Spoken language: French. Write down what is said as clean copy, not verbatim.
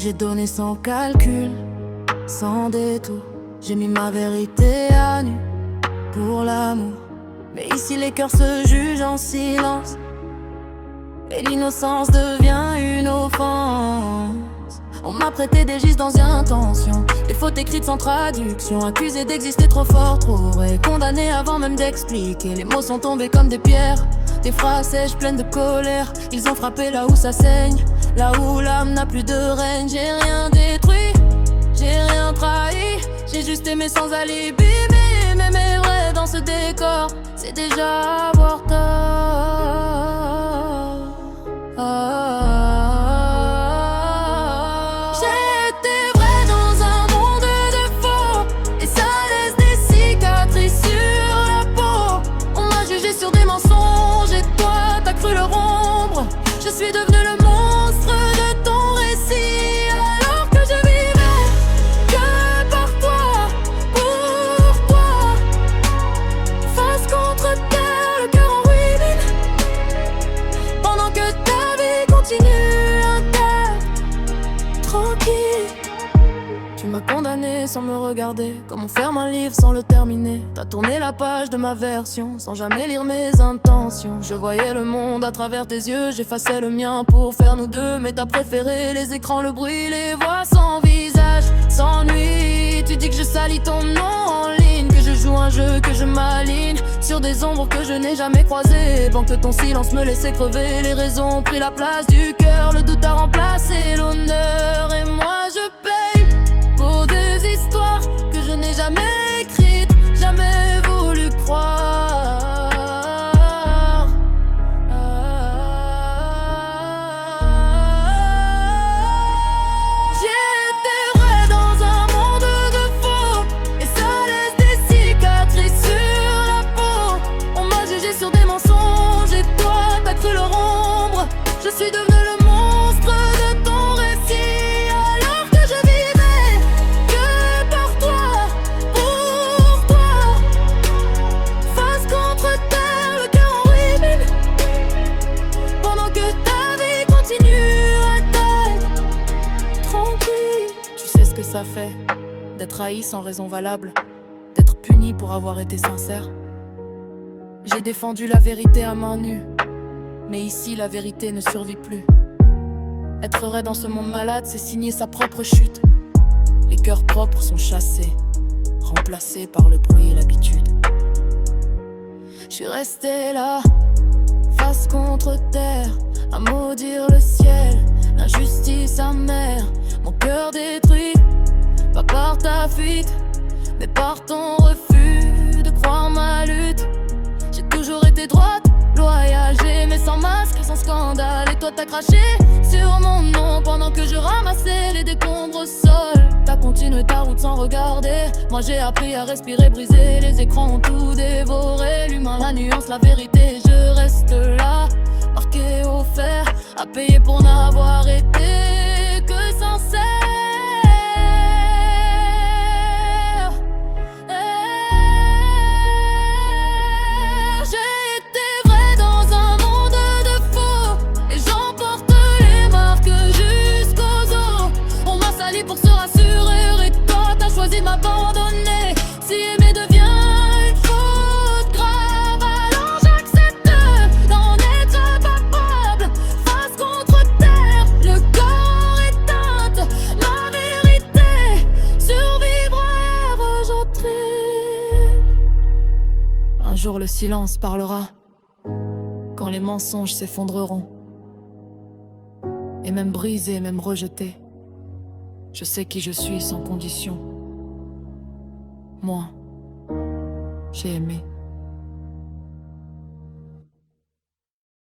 j'ai donné sans calcul, sans détour. J'ai mis ma vérité à nu pour l'amour. Mais ici les cœurs se jugent en silence et l'innocence devient une offense. On m'a prêté des gisses dans intention, des fautes écrites sans traduction, accusé d'exister trop fort, trop vrai, condamné avant même d'expliquer. Les mots sont tombés comme des pierres, des phrases sèches pleines de colère. Ils ont frappé là où ça saigne, là où l'âme n'a plus de règne. J'ai rien détruit, j'ai rien trahi, j'ai juste aimé sans alibi. Mais m'aimer vrai dans ce décor, c'est déjà avoir tort. Je suis devenu le monstre de ton récit, alors que je vivais que par toi, pour toi. Face contre terre, le cœur en ruine, pendant que ta vie continue intacte, tranquille. Tu m'as condamné sans me regarder, comme on ferme un livre sans le terminer. T'as tourné la page de ma version sans jamais lire mes intentions. Je voyais le monde à travers tes yeux, j'effaçais le mien pour faire nous deux. Mais t'as préféré les écrans, le bruit, les voix sans visage, sans nuit. Tu dis que je salis ton nom en ligne, que je joue un jeu, que je m'aligne sur des ombres que je n'ai jamais croisées. Pendant que ton silence me laissait crever, les raisons ont pris la place du cœur. Le doute a remplacé l'honneur et moi je paye pour des histoires que je n'ai jamais écrites, jamais voulu croire. J'étais vrai dans un monde de faux, et ça laisse des cicatrices sur la peau. On m'a jugé sur des mensonges et toi t'as cru leur ombre. Je suis devenu le monstre de ton récit, alors que je vivais que par toi, pour toi. Face contre terre, le cœur en ruine, pendant que ta vie continue intacte, tranquille. Tu sais ce que ça fait d'être haï sans raison valable, d'être puni pour avoir été sincère. J'ai défendu la vérité à main nue, mais ici la vérité ne survit plus. Être vrai dans ce monde malade, c'est signer sa propre chute. Les cœurs propres sont chassés, remplacés par le bruit et l'habitude. Je suis resté là, face contre terre, à maudire le ciel, l'injustice amère. Mon cœur détruit, pas par ta fuite, mais par ton refus de croire ma lutte. J'ai toujours été droite, loyale, j'aimais sans masque, sans scandale. Et toi t'as craché sur mon nom pendant que je ramassais les décombres au sol. T'as continué ta route sans regarder, moi j'ai appris à respirer, briser. Les écrans ont tout dévoré, l'humain, la nuance, la vérité. Je reste là, marqué au fer, à payer pour n'avoir été que sincère. Pour se rassurer, et toi t'as choisi de m'abandonner. Si aimer devient une faute grave, alors j'accepte d'en être capable. Face contre terre, le corps éteinte, ma vérité survivra et rejeter. Un jour le silence parlera, quand les mensonges s'effondreront. Et même brisés, même rejetés, je sais qui je suis sans condition. Moi, j'ai aimé.